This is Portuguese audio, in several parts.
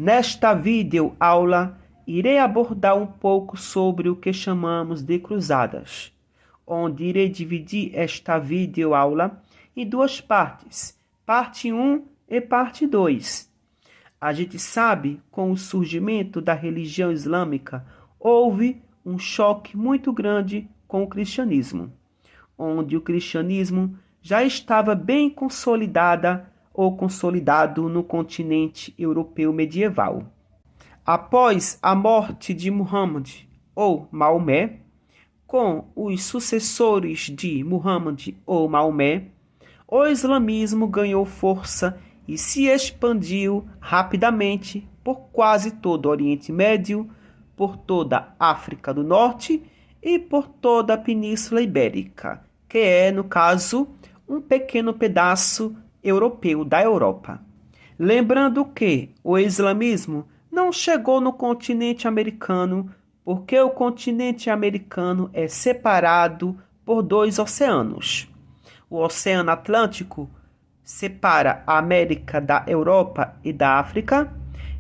Nesta videoaula, irei abordar um pouco sobre o que chamamos de cruzadas, onde irei dividir esta videoaula em duas partes, parte 1 e parte 2. A gente sabe, com o surgimento da religião islâmica, houve um choque muito grande com o cristianismo, onde o cristianismo já estava bem consolidado no continente europeu medieval. Após a morte de Muhammad ou Maomé, com os sucessores de Muhammad ou Maomé, o islamismo ganhou força e se expandiu rapidamente por quase todo o Oriente Médio, por toda a África do Norte e por toda a Península Ibérica, que é, no caso, um pequeno pedaço europeu da Europa. Lembrando que o islamismo não chegou no continente americano, porque o continente americano é separado por dois oceanos. O Oceano Atlântico separa a América da Europa e da África,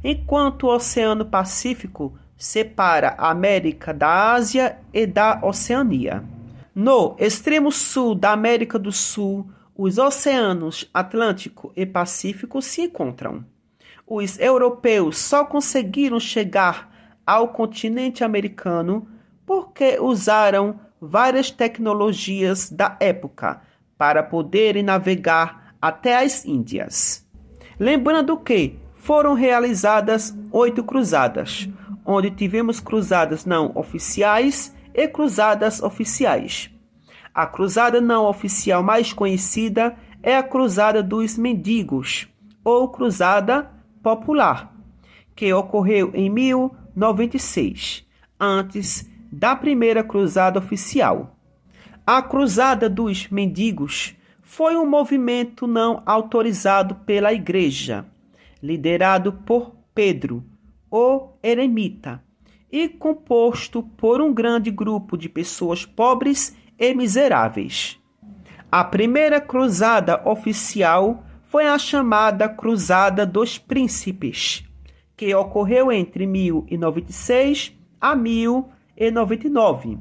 enquanto o Oceano Pacífico separa a América da Ásia e da Oceania. No extremo sul da América do Sul, os oceanos Atlântico e Pacífico se encontram. Os europeus só conseguiram chegar ao continente americano porque usaram várias tecnologias da época para poderem navegar até as Índias. Lembrando que foram realizadas 8 cruzadas, onde tivemos cruzadas não oficiais e cruzadas oficiais. A cruzada não oficial mais conhecida é a Cruzada dos Mendigos, ou Cruzada Popular, que ocorreu em 1096, antes da primeira cruzada oficial. A Cruzada dos Mendigos foi um movimento não autorizado pela Igreja, liderado por Pedro, o eremita, e composto por um grande grupo de pessoas pobres e miseráveis. A primeira cruzada oficial foi a chamada Cruzada dos Príncipes, que ocorreu entre 1096 a 1099.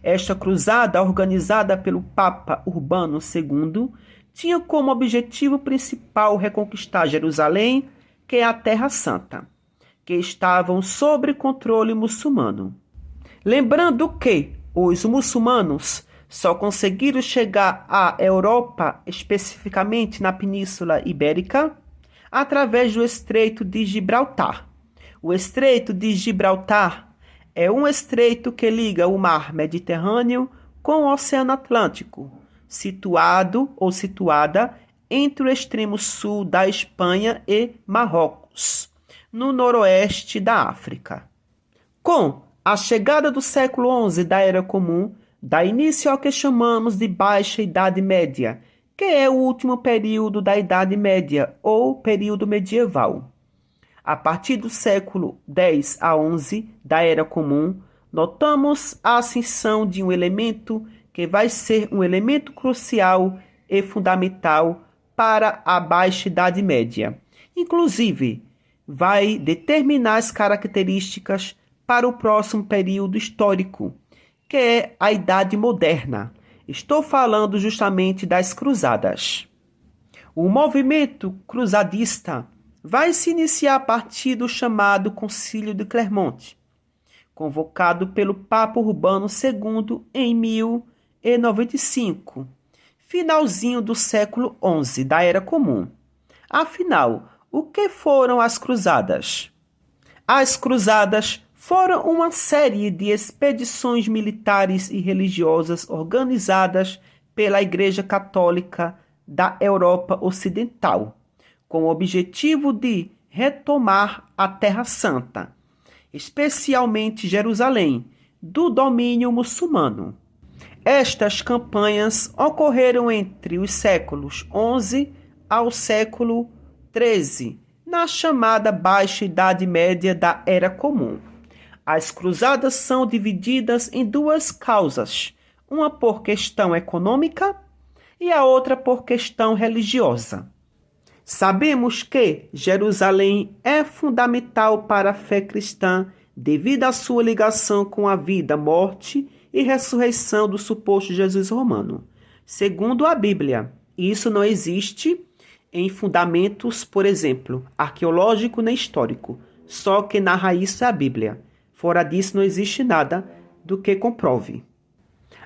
Esta cruzada, organizada pelo Papa Urbano II, tinha como objetivo principal reconquistar Jerusalém, que é a Terra Santa, que estavam sob controle muçulmano. Lembrando que os muçulmanos só conseguiram chegar à Europa, especificamente na Península Ibérica, através do Estreito de Gibraltar. O Estreito de Gibraltar é um estreito que liga o mar Mediterrâneo com o Oceano Atlântico, situado ou situada entre o extremo sul da Espanha e Marrocos, no noroeste da África. Com a chegada do século XI da Era Comum, dá início ao que chamamos de Baixa Idade Média, que é o último período da Idade Média, ou período medieval. A partir do século X a XI da Era Comum, notamos a ascensão de um elemento que vai ser um elemento crucial e fundamental para a Baixa Idade Média. Inclusive, vai determinar as características para o próximo período histórico, que é a Idade Moderna. Estou falando justamente das cruzadas. O movimento cruzadista vai se iniciar a partir do chamado Concílio de Clermont, convocado pelo Papa Urbano II em 1095, finalzinho do século XI da Era Comum. Afinal, o que foram as cruzadas? As cruzadas foram uma série de expedições militares e religiosas organizadas pela Igreja Católica da Europa Ocidental, com o objetivo de retomar a Terra Santa, especialmente Jerusalém, do domínio muçulmano. Estas campanhas ocorreram entre os séculos XI ao século XIII, na chamada Baixa Idade Média da Era Comum. As cruzadas são divididas em duas causas, uma por questão econômica e a outra por questão religiosa. Sabemos que Jerusalém é fundamental para a fé cristã devido à sua ligação com a vida, morte e ressurreição do suposto Jesus romano. Segundo a Bíblia, isso não existe em fundamentos, por exemplo, arqueológico nem histórico, só que narra isso é a Bíblia. Fora disso não existe nada do que comprove.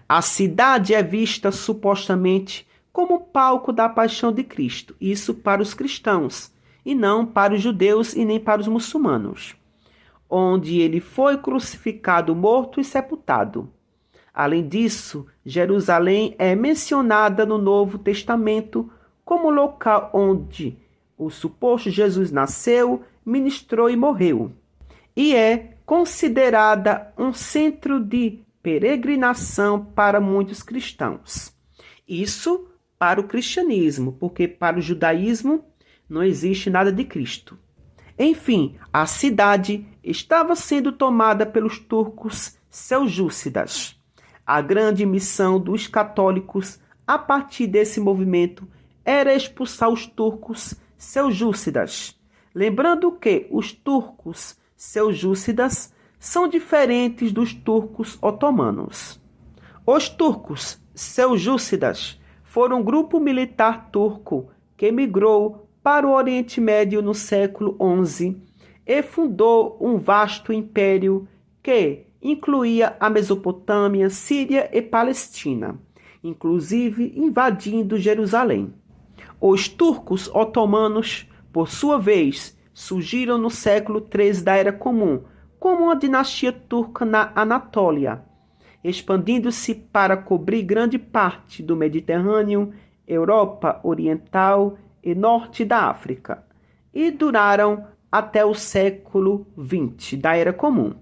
A cidade é vista supostamente como palco da paixão de Cristo, isso para os cristãos, e não para os judeus e nem para os muçulmanos, onde ele foi crucificado, morto e sepultado. Além disso, Jerusalém é mencionada no Novo Testamento como local onde o suposto Jesus nasceu, ministrou e morreu, e é considerada um centro de peregrinação para muitos cristãos. Isso para o cristianismo, porque para o judaísmo não existe nada de Cristo. Enfim, a cidade estava sendo tomada pelos turcos seljúcidas. A grande missão dos católicos a partir desse movimento era expulsar os turcos seljúcidas. Lembrando que os turcos seljúcidas são diferentes dos turcos otomanos. Os turcos seljúcidas foram um grupo militar turco que migrou para o Oriente Médio no século XI e fundou um vasto império que incluía a Mesopotâmia, Síria e Palestina, inclusive invadindo Jerusalém. Os turcos otomanos, por sua vez, surgiram no século III da Era Comum, como uma dinastia turca na Anatólia, expandindo-se para cobrir grande parte do Mediterrâneo, Europa Oriental e Norte da África, e duraram até o século XX da Era Comum.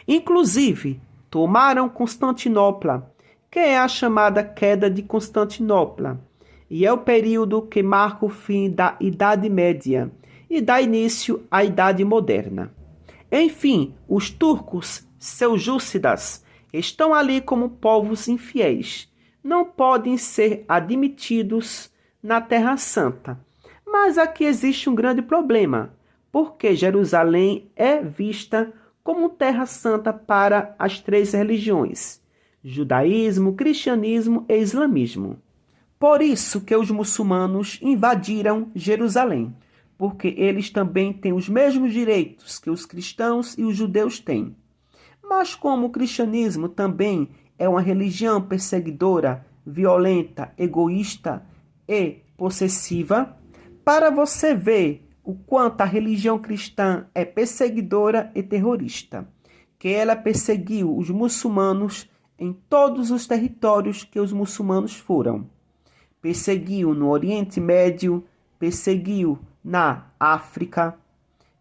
Inclusive, tomaram Constantinopla, que é a chamada Queda de Constantinopla, e é o período que marca o fim da Idade Média e dá início à Idade Moderna. Enfim, os turcos seljúcidas estão ali como povos infiéis. Não podem ser admitidos na Terra Santa. Mas aqui existe um grande problema, porque Jerusalém é vista como Terra Santa para as três religiões: judaísmo, cristianismo e islamismo. Por isso que os muçulmanos invadiram Jerusalém, porque eles também têm os mesmos direitos que os cristãos e os judeus têm. Mas como o cristianismo também é uma religião perseguidora, violenta, egoísta e possessiva, para você ver o quanto a religião cristã é perseguidora e terrorista, que ela perseguiu os muçulmanos em todos os territórios que os muçulmanos foram. Perseguiu no Oriente Médio, perseguiu na África,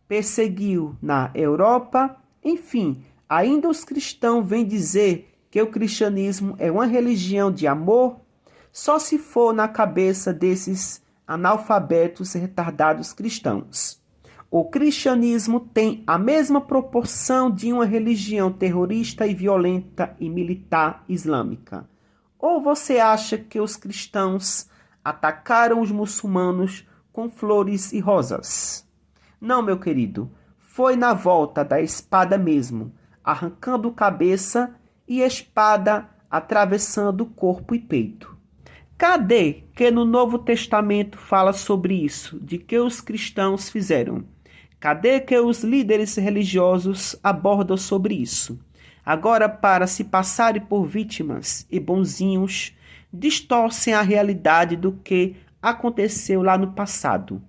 perseguiu na Europa, enfim, ainda os cristãos vêm dizer que o cristianismo é uma religião de amor, só se for na cabeça desses analfabetos e retardados cristãos. O cristianismo tem a mesma proporção de uma religião terrorista e violenta e militar islâmica. Ou você acha que os cristãos atacaram os muçulmanos com flores e rosas? Não, meu querido, foi na volta da espada mesmo, arrancando cabeça e espada atravessando corpo e peito. Cadê que no Novo Testamento fala sobre isso, de que os cristãos fizeram? Cadê que os líderes religiosos abordam sobre isso? Agora, para se passarem por vítimas e bonzinhos, distorcem a realidade do que aconteceu lá no passado.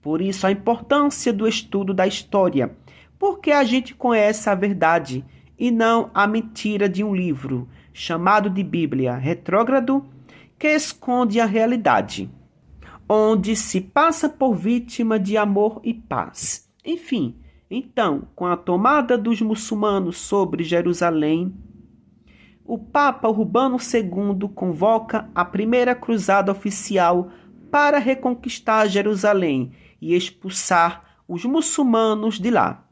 Por isso, a importância do estudo da história, porque a gente conhece a verdade e não a mentira de um livro chamado de Bíblia retrógrado, que esconde a realidade, onde se passa por vítima de amor e paz. Enfim, então, com a tomada dos muçulmanos sobre Jerusalém, o Papa Urbano II convoca a primeira cruzada oficial para reconquistar Jerusalém e expulsar os muçulmanos de lá.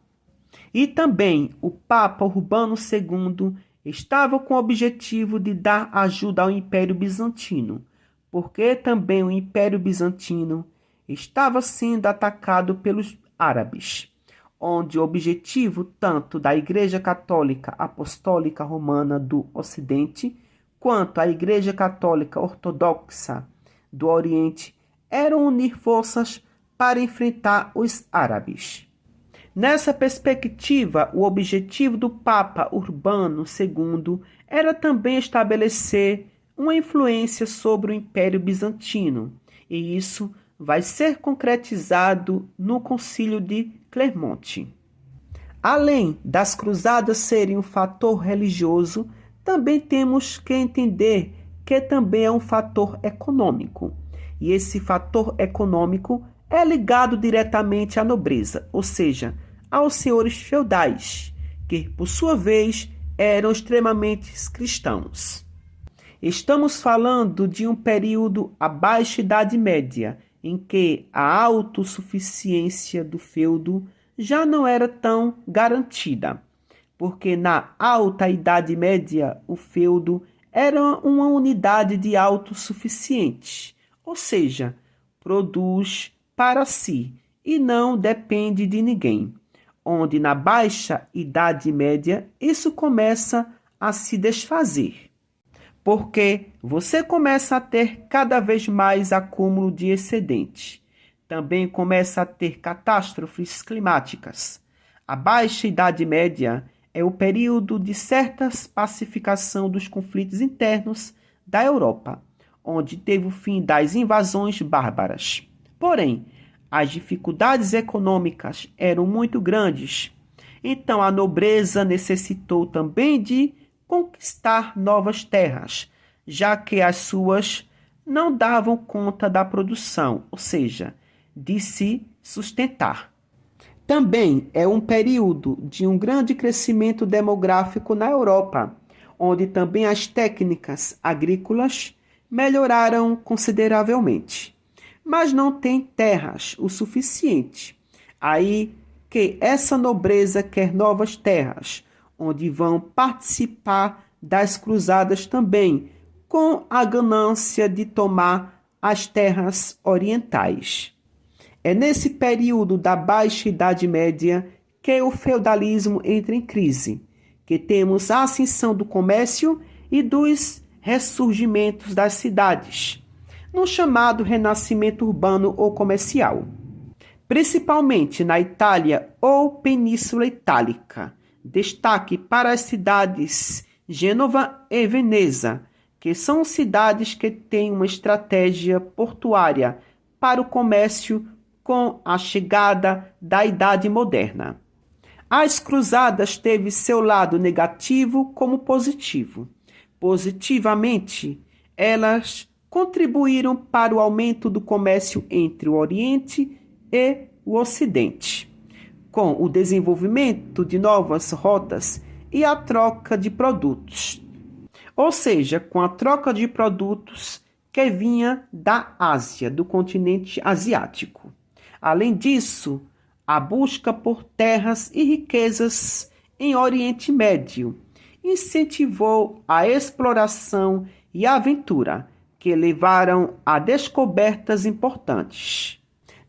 E também o Papa Urbano II estava com o objetivo de dar ajuda ao Império Bizantino, porque também o Império Bizantino estava sendo atacado pelos árabes, onde o objetivo tanto da Igreja Católica Apostólica Romana do Ocidente quanto a Igreja Católica Ortodoxa do Oriente eram unir forças para enfrentar os árabes. Nessa perspectiva, o objetivo do Papa Urbano II era também estabelecer uma influência sobre o Império Bizantino, e isso vai ser concretizado no Concílio de Clermont. Além das cruzadas serem um fator religioso, também temos que entender que também é um fator econômico. E esse fator econômico é ligado diretamente à nobreza, ou seja, aos senhores feudais, que, por sua vez, eram extremamente cristãos. Estamos falando de um período à Baixa Idade Média, em que a autossuficiência do feudo já não era tão garantida, porque na Alta Idade Média o feudo era uma unidade de autossuficiente, ou seja, produz para si e não depende de ninguém, onde na Baixa Idade Média isso começa a se desfazer, porque você começa a ter cada vez mais acúmulo de excedente. Também começa a ter catástrofes climáticas. A Baixa Idade Média é o período de certa pacificação dos conflitos internos da Europa, onde teve o fim das invasões bárbaras. Porém, as dificuldades econômicas eram muito grandes, então a nobreza necessitou também de conquistar novas terras, já que as suas não davam conta da produção, ou seja, de se sustentar. Também é um período de um grande crescimento demográfico na Europa, onde também as técnicas agrícolas melhoraram consideravelmente, mas não tem terras o suficiente. Aí que essa nobreza quer novas terras, onde vão participar das cruzadas também, com a ganância de tomar as terras orientais. É nesse período da Baixa Idade Média que o feudalismo entra em crise, que temos a ascensão do comércio e dos ressurgimentos das cidades, no chamado renascimento urbano ou comercial, principalmente na Itália ou Península Itálica. Destaque para as cidades Gênova e Veneza, que são cidades que têm uma estratégia portuária para o comércio com a chegada da Idade Moderna. As cruzadas teve seu lado negativo como positivo. Positivamente, elas contribuíram para o aumento do comércio entre o Oriente e o Ocidente, com o desenvolvimento de novas rotas e a troca de produtos. Ou seja, com a troca de produtos que vinha da Ásia, do continente asiático. Além disso, a busca por terras e riquezas em Oriente Médio incentivou a exploração e a aventura, que levaram a descobertas importantes.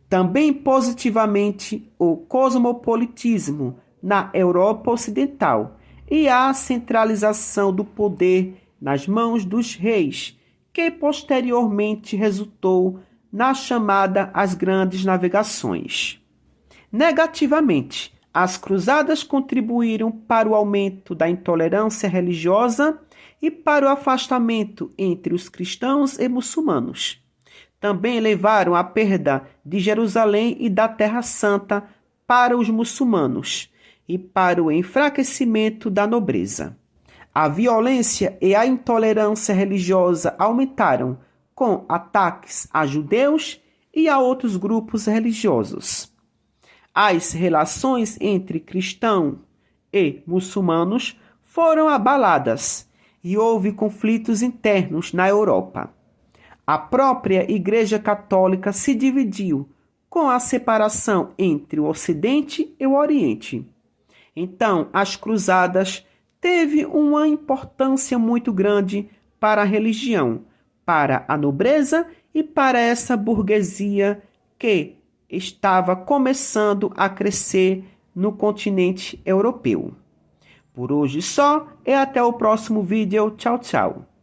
Também positivamente o cosmopolitismo na Europa Ocidental e a centralização do poder nas mãos dos reis, que posteriormente resultou na chamada As Grandes Navegações. Negativamente, as cruzadas contribuíram para o aumento da intolerância religiosa e para o afastamento entre os cristãos e muçulmanos. Também levaram à perda de Jerusalém e da Terra Santa para os muçulmanos e para o enfraquecimento da nobreza. A violência e a intolerância religiosa aumentaram, com ataques a judeus e a outros grupos religiosos. As relações entre cristãos e muçulmanos foram abaladas e houve conflitos internos na Europa. A própria Igreja Católica se dividiu, com a separação entre o Ocidente e o Oriente. Então, as cruzadas teve uma importância muito grande para a religião, para a nobreza e para essa burguesia que estava começando a crescer no continente europeu. Por hoje só e até o próximo vídeo. Tchau, tchau.